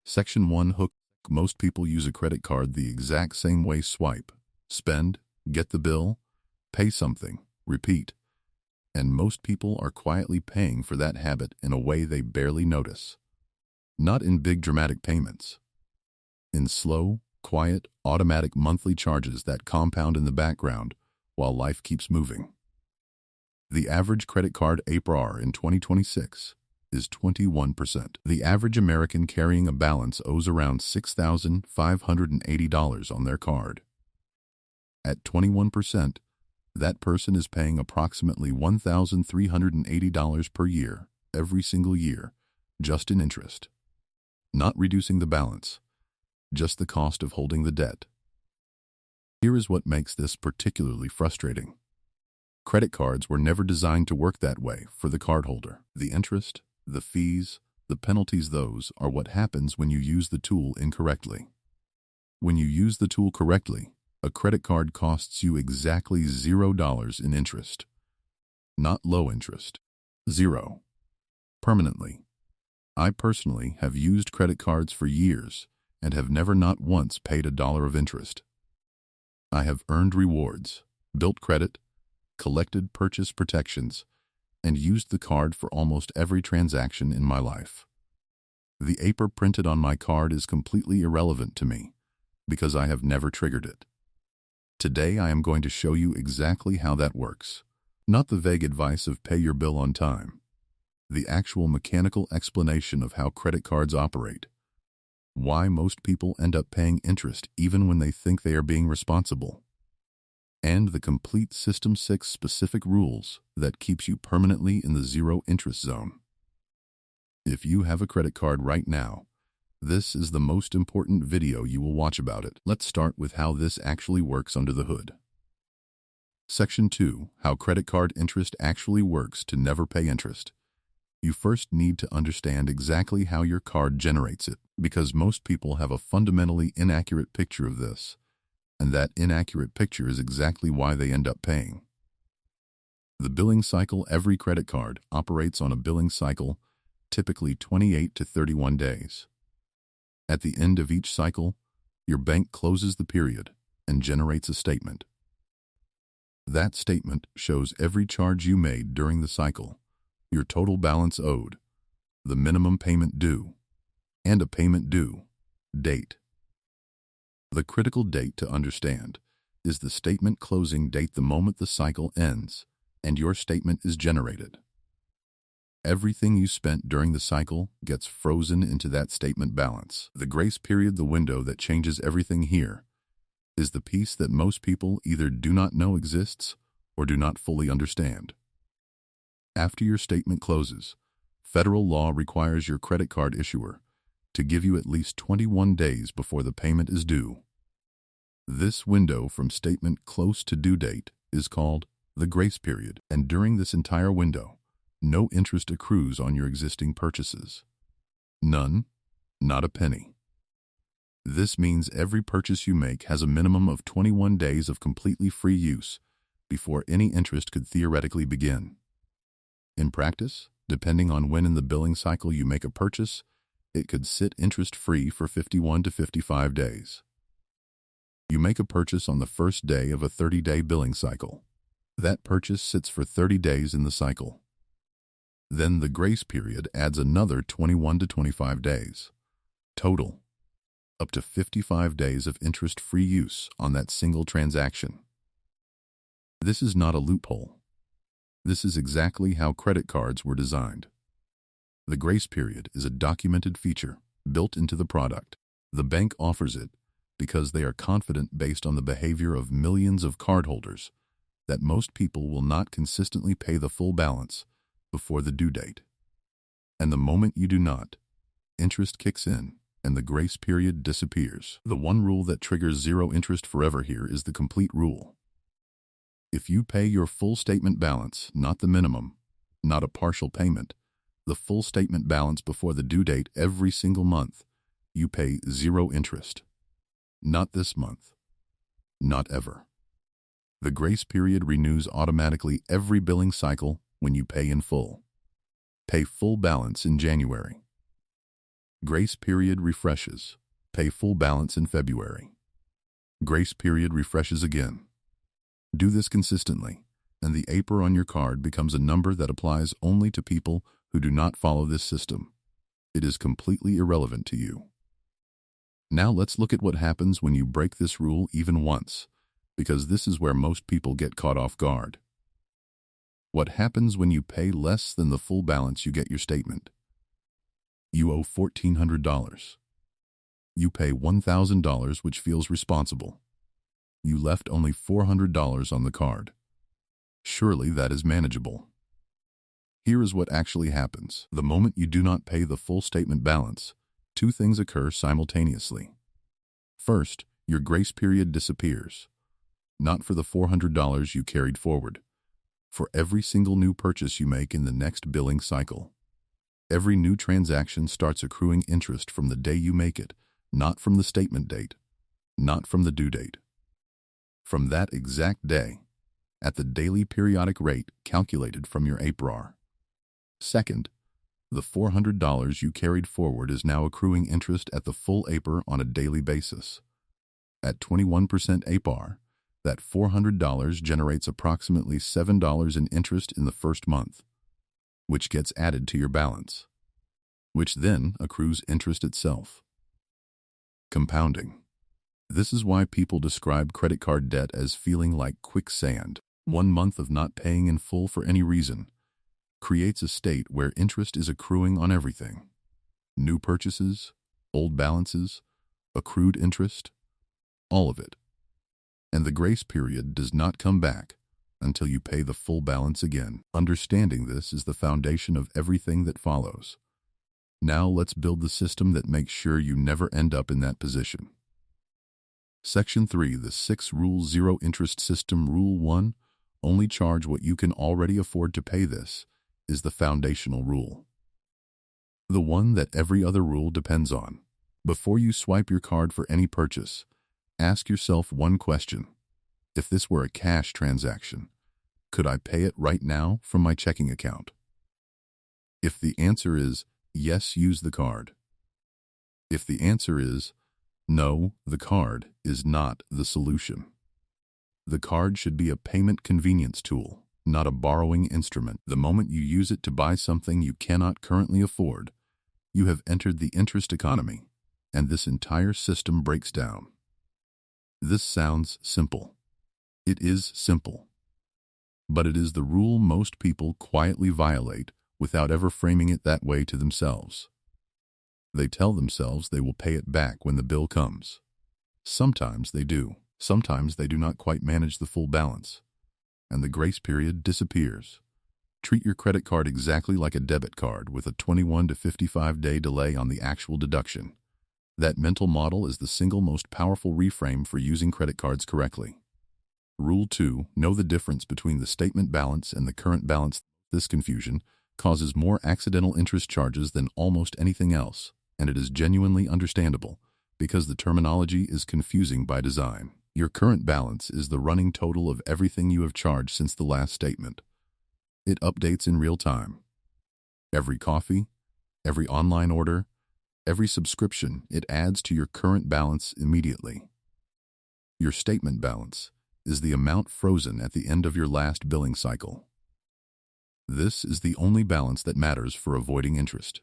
Section 1 Hook. Most people use a credit card the exact same way: swipe, spend, get the bill, pay something, repeat. And most people are quietly paying for that habit in a way they barely notice. Not in big dramatic payments. In slow, quiet, automatic monthly charges that compound in the background while life keeps moving. The average credit card APR in 2026 is 21%. The average American carrying a balance owes around $6,580 on their card. At 21%, that person is paying approximately $1,380 per year, every single year, just in interest. Not reducing the balance, just the cost of holding the debt. Here is what makes this particularly frustrating. Credit cards were never designed to work that way for the cardholder. The interest, the fees, the penalties, those are what happens when you use the tool incorrectly. When you use the tool correctly, a credit card costs you exactly $0 in interest. Not low interest. Zero. Permanently. I personally have used credit cards for years and have never not once paid $1 of interest. I have earned rewards, built credit, collected purchase protections, and used the card for almost every transaction in my life. The APR printed on my card is completely irrelevant to me because I have never triggered it. Today I am going to show you exactly how that works. Not the vague advice of pay your bill on time. The actual mechanical explanation of how credit cards operate. Why most people end up paying interest even when they think they are being responsible. And the complete System 6 specific rules that keeps you permanently in the zero interest zone. If you have a credit card right now, this is the most important video you will watch about it. Let's start with how this actually works under the hood. Section 2. How credit card interest actually works to never pay interest. You first need to understand exactly how your card generates it, because most people have a fundamentally inaccurate picture of this. And that inaccurate picture is exactly why they end up paying. The billing cycle. Every credit card operates on a billing cycle, typically 28 to 31 days. At the end of each cycle, your bank closes the period and generates a statement. That statement shows every charge you made during the cycle, your total balance owed, the minimum payment due, and a payment due date. The critical date to understand is the statement closing date, the moment the cycle ends and your statement is generated. Everything you spent during the cycle gets frozen into that statement balance. The grace period, the window that changes everything here, is the piece that most people either do not know exists or do not fully understand. After your statement closes, federal law requires your credit card issuer to give you at least 21 days before the payment is due. This window from statement close to due date is called the grace period, and during this entire window, no interest accrues on your existing purchases. None, not a penny. This means every purchase you make has a minimum of 21 days of completely free use before any interest could theoretically begin. In practice, depending on when in the billing cycle you make a purchase, it could sit interest-free for 51 to 55 days. You make a purchase on the first day of a 30-day billing cycle. That purchase sits for 30 days in the cycle. Then the grace period adds another 21 to 25 days. Total, up to 55 days of interest-free use on that single transaction. This is not a loophole. This is exactly how credit cards were designed. The grace period is a documented feature built into the product. The bank offers it because they are confident, based on the behavior of millions of cardholders, that most people will not consistently pay the full balance before the due date. And the moment you do not, interest kicks in and the grace period disappears. The one rule that triggers zero interest forever here is the complete rule. If you pay your full statement balance, not the minimum, not a partial payment, the full statement balance before the due date every single month, you pay zero interest. Not this month. Not ever. The grace period renews automatically every billing cycle when you pay in full. Pay full balance in January. Grace period refreshes. Pay full balance in February. Grace period refreshes again. Do this consistently, and the APR on your card becomes a number that applies only to people who do not follow this system. It is completely irrelevant to you. Now let's look at what happens when you break this rule even once, because this is where most people get caught off guard. What happens when you pay less than the full balance you get your statement? You owe $1,400. You pay $1,000, which feels responsible. You left only $400 on the card. Surely that is manageable. Here is what actually happens. The moment you do not pay the full statement balance, two things occur simultaneously. First, your grace period disappears. Not for the $400 you carried forward. For every single new purchase you make in the next billing cycle. Every new transaction starts accruing interest from the day you make it, not from the statement date, not from the due date. From that exact day, at the daily periodic rate calculated from your APR. Second, the $400 you carried forward is now accruing interest at the full APR on a daily basis. At 21% APR, that $400 generates approximately $7 in interest in the first month, which gets added to your balance, which then accrues interest itself. Compounding. This is why people describe credit card debt as feeling like quicksand. 1 month of not paying in full for any reason creates a state where interest is accruing on everything. New purchases, old balances, accrued interest, all of it. And the grace period does not come back until you pay the full balance again. Understanding this is the foundation of everything that follows. Now let's build the system that makes sure you never end up in that position. Section 3, the 6 Rules Zero Interest System. Rule 1, only charge what you can already afford to pay. This is the foundational rule. The one that every other rule depends on. Before you swipe your card for any purchase, ask yourself one question. If this were a cash transaction, could I pay it right now from my checking account? If the answer is yes, use the card. If the answer is no, the card is not the solution. The card should be a payment convenience tool, not a borrowing instrument. The moment you use it to buy something you cannot currently afford, you have entered the interest economy, and this entire system breaks down. This sounds simple. It is simple. But it is the rule most people quietly violate without ever framing it that way to themselves. They tell themselves they will pay it back when the bill comes. Sometimes they do. Sometimes they do not quite manage the full balance, and the grace period disappears. Treat your credit card exactly like a debit card with a 21 to 55-day delay on the actual deduction. That mental model is the single most powerful reframe for using credit cards correctly. Rule 2, know the difference between the statement balance and the current balance. This confusion causes more accidental interest charges than almost anything else, and it is genuinely understandable because the terminology is confusing by design. Your current balance is the running total of everything you have charged since the last statement. It updates in real time. Every coffee, every online order, every subscription, it adds to your current balance immediately. Your statement balance is the amount frozen at the end of your last billing cycle. This is the only balance that matters for avoiding interest.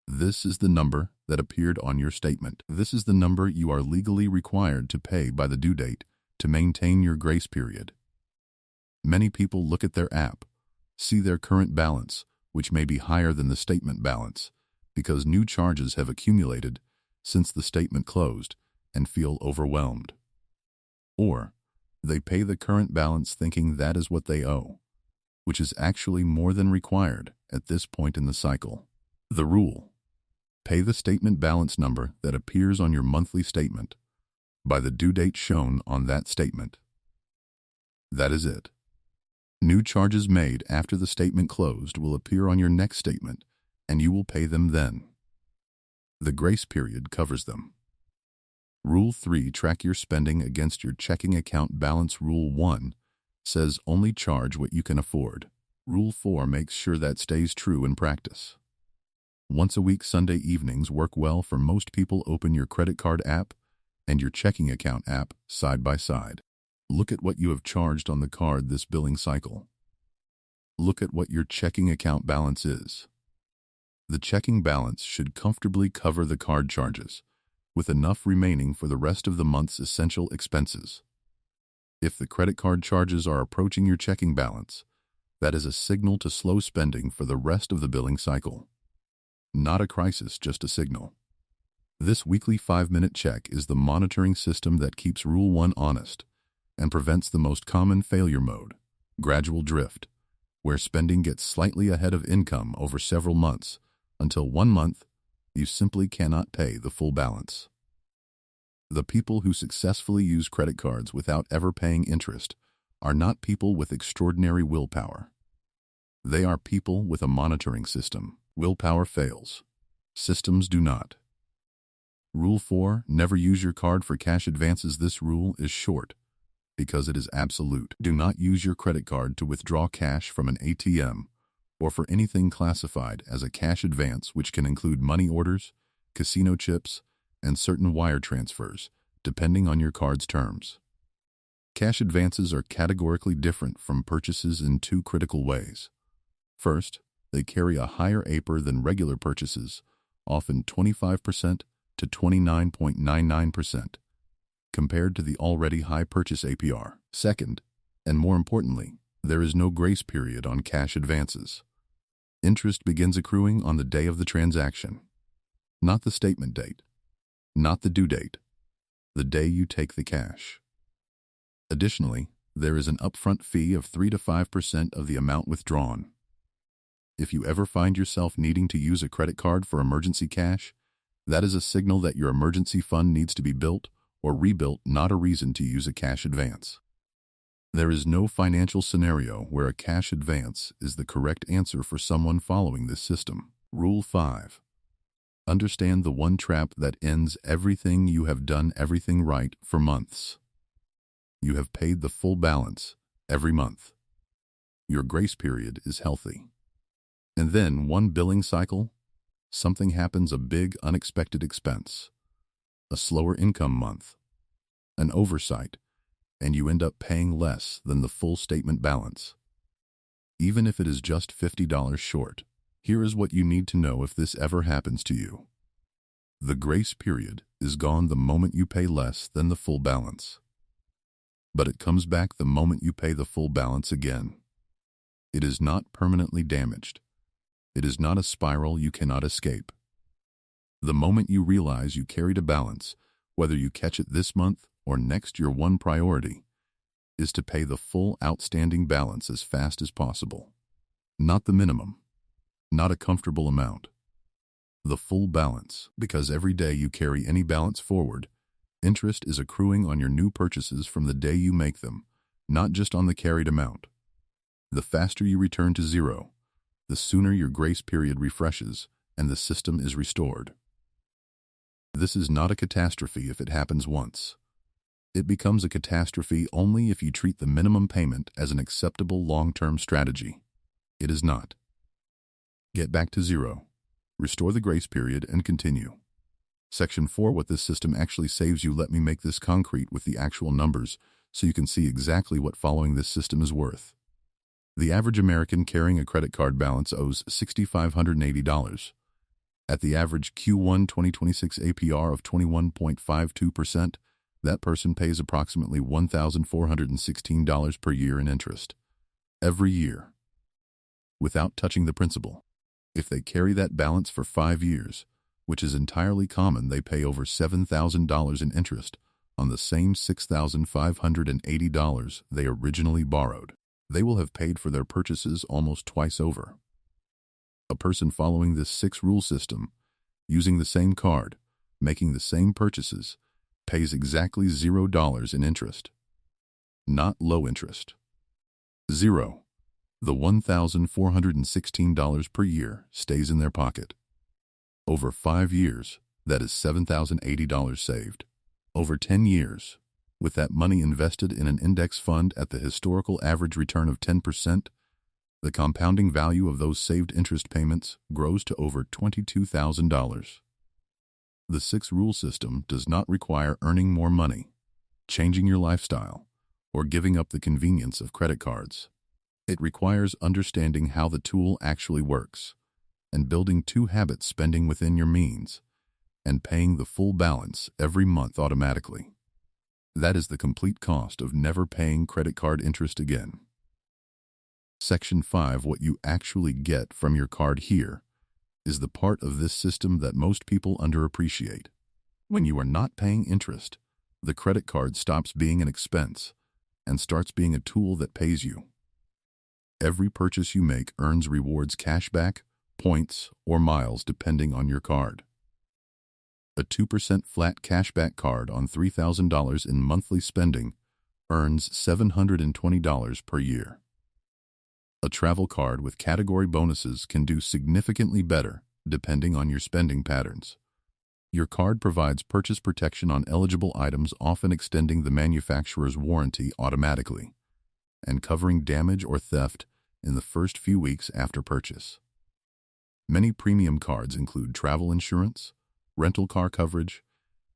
This is the number that appeared on your statement. This is the number you are legally required to pay by the due date to maintain your grace period. Many people look at their app, see their current balance, which may be higher than the statement balance, because new charges have accumulated since the statement closed, and feel overwhelmed. Or they pay the current balance thinking that is what they owe, which is actually more than required at this point in the cycle. The rule: pay the statement balance number that appears on your monthly statement by the due date shown on that statement. That is it. New charges made after the statement closed will appear on your next statement, and you will pay them then. The grace period covers them. Rule 3, track your spending against your checking account balance. Rule 1 says only charge what you can afford. Rule 4 makes sure that stays true in practice. Once a week Sunday evenings work well for most people. Open your credit card app and your checking account app side by side. Look at what you have charged on the card this billing cycle. Look at what your checking account balance is. The checking balance should comfortably cover the card charges, with enough remaining for the rest of the month's essential expenses. If the credit card charges are approaching your checking balance, that is a signal to slow spending for the rest of the billing cycle. Not a crisis, just a signal. This weekly 5-minute check is the monitoring system that keeps Rule 1 honest and prevents the most common failure mode, gradual drift, where spending gets slightly ahead of income over several months until one month you simply cannot pay the full balance. The people who successfully use credit cards without ever paying interest are not people with extraordinary willpower. They are people with a monitoring system. Willpower fails. Systems do not. Rule 4, never use your card for cash advances. This rule is short because it is absolute. Do not use your credit card to withdraw cash from an ATM or for anything classified as a cash advance, which can include money orders, casino chips, and certain wire transfers, depending on your card's terms. Cash advances are categorically different from purchases in two critical ways. First, they carry a higher APR than regular purchases, often 25% to 29.99%, compared to the already high purchase APR. Second, and more importantly, there is no grace period on cash advances. Interest begins accruing on the day of the transaction, not the statement date, not the due date, the day you take the cash. Additionally, there is an upfront fee of 3 to 5% of the amount withdrawn. If you ever find yourself needing to use a credit card for emergency cash, that is a signal that your emergency fund needs to be built or rebuilt, not a reason to use a cash advance. There is no financial scenario where a cash advance is the correct answer for someone following this system. Rule 5. Understand the one trap that ends everything. You have done everything right for months. You have paid the full balance every month. Your grace period is healthy. And then one billing cycle, something happens, a big unexpected expense, a slower income month, an oversight, and you end up paying less than the full statement balance. Even if it is just $50 short, here is what you need to know if this ever happens to you. The grace period is gone the moment you pay less than the full balance. But it comes back the moment you pay the full balance again. It is not permanently damaged. It is not a spiral you cannot escape. The moment you realize you carried a balance, whether you catch it this month or next, your one priority is to pay the full outstanding balance as fast as possible. Not the minimum, not a comfortable amount. The full balance, because every day you carry any balance forward, interest is accruing on your new purchases from the day you make them, not just on the carried amount. The faster you return to zero, the sooner your grace period refreshes and the system is restored. This is not a catastrophe if it happens once. It becomes a catastrophe only if you treat the minimum payment as an acceptable long-term strategy. It is not. Get back to zero, restore the grace period, and continue. Section 4. What this system actually saves you. Let me make this concrete with the actual numbers so you can see exactly what following this system is worth. The average American carrying a credit card balance owes $6,580. At the average Q1 2026 APR of 21.52%, that person pays approximately $1,416 per year in interest. Every year. Without touching the principal. If they carry that balance for 5 years, which is entirely common, they pay over $7,000 in interest on the same $6,580 they originally borrowed. They will have paid for their purchases almost twice over. A person following this 6-rule system, using the same card, making the same purchases, pays exactly $0 in interest. Not low interest. 0. The $1,416 per year stays in their pocket. Over 5 years, that is $7,080 saved. Over 10 years, with that money invested in an index fund at the historical average return of 10%, The compounding value of those saved interest payments grows to over $22,000. The 6-rule system does not require earning more money, changing your lifestyle, or giving up the convenience of credit cards. It requires understanding how the tool actually works and building 2 habits: spending within your means and paying the full balance every month automatically. That is the complete cost of never paying credit card interest again. Section 5. What you actually get from your card. Here is the part of this system that most people underappreciate. When you are not paying interest, the credit card stops being an expense and starts being a tool that pays you. Every purchase you make earns rewards, cashback, points, or miles depending on your card. A 2% flat cashback card on $3,000 in monthly spending earns $720 per year. A travel card with category bonuses can do significantly better depending on your spending patterns. Your card provides purchase protection on eligible items, often extending the manufacturer's warranty automatically and covering damage or theft in the first few weeks after purchase. Many premium cards include travel insurance, rental car coverage,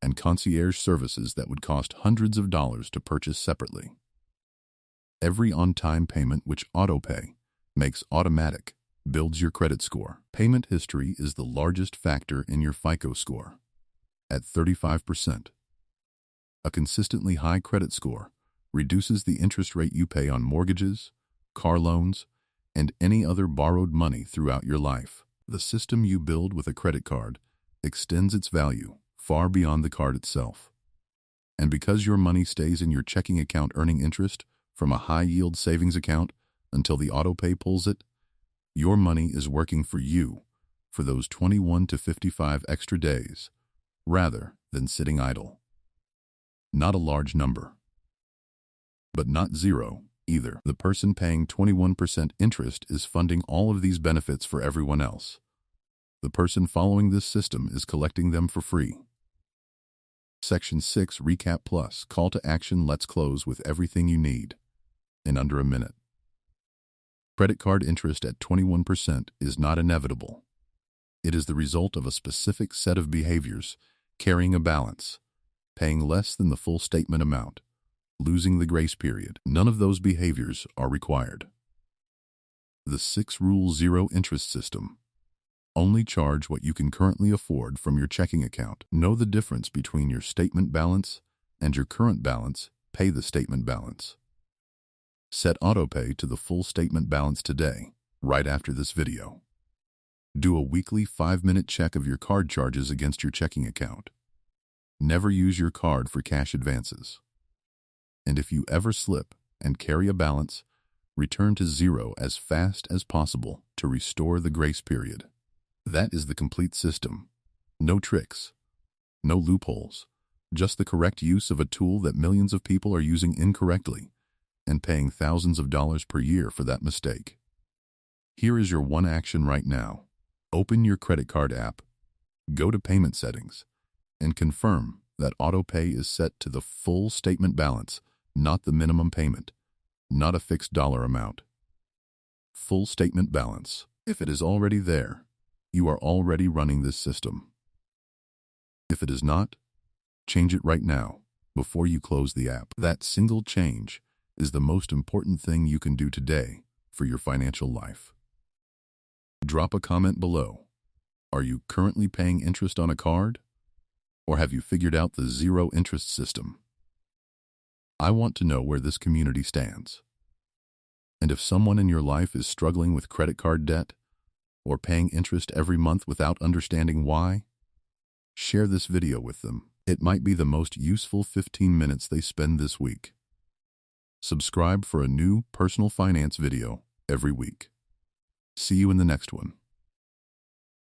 and concierge services that would cost hundreds of dollars to purchase separately. Every on-time payment, which autopay makes automatic, builds your credit score. Payment history is the largest factor in your FICO score, at 35%. A consistently high credit score reduces the interest rate you pay on mortgages, car loans, and any other borrowed money throughout your life. The system you build with a credit card extends its value far beyond the card itself. And because your money stays in your checking account earning interest from a high-yield savings account until the autopay pulls it, your money is working for you for those 21 to 55 extra days, rather than sitting idle. Not a large number, but not zero either. The person paying 21% interest is funding all of these benefits for everyone else. The person following this system is collecting them for free. Section 6. Recap plus call to action. Let's close with everything you need in under a minute. Credit card interest at 21% is not inevitable. It is the result of a specific set of behaviors: carrying a balance, paying less than the full statement amount, losing the grace period. None of those behaviors are required. The 6-rule zero interest system. Only charge what you can currently afford from your checking account. Know the difference between your statement balance and your current balance. Pay the statement balance. Set autopay to the full statement balance today, right after this video. Do a weekly 5-minute check of your card charges against your checking account. Never use your card for cash advances. And if you ever slip and carry a balance, return to zero as fast as possible to restore the grace period. That is the complete system. No tricks, no loopholes, just the correct use of a tool that millions of people are using incorrectly and paying thousands of dollars per year for that mistake. Here is your one action right now. Open your credit card app, go to payment settings, and confirm that autopay is set to the full statement balance, not the minimum payment, not a fixed dollar amount. Full statement balance. If it is already there, you are already running this system. If it is not, change it right now before you close the app. That single change is the most important thing you can do today for your financial life. Drop a comment below. Are you currently paying interest on a card? Or have you figured out the zero interest system? I want to know where this community stands. And if someone in your life is struggling with credit card debt or paying interest every month without understanding why, share this video with them. It might be the most useful 15 minutes they spend this week. Subscribe for a new personal finance video every week. See you in the next one.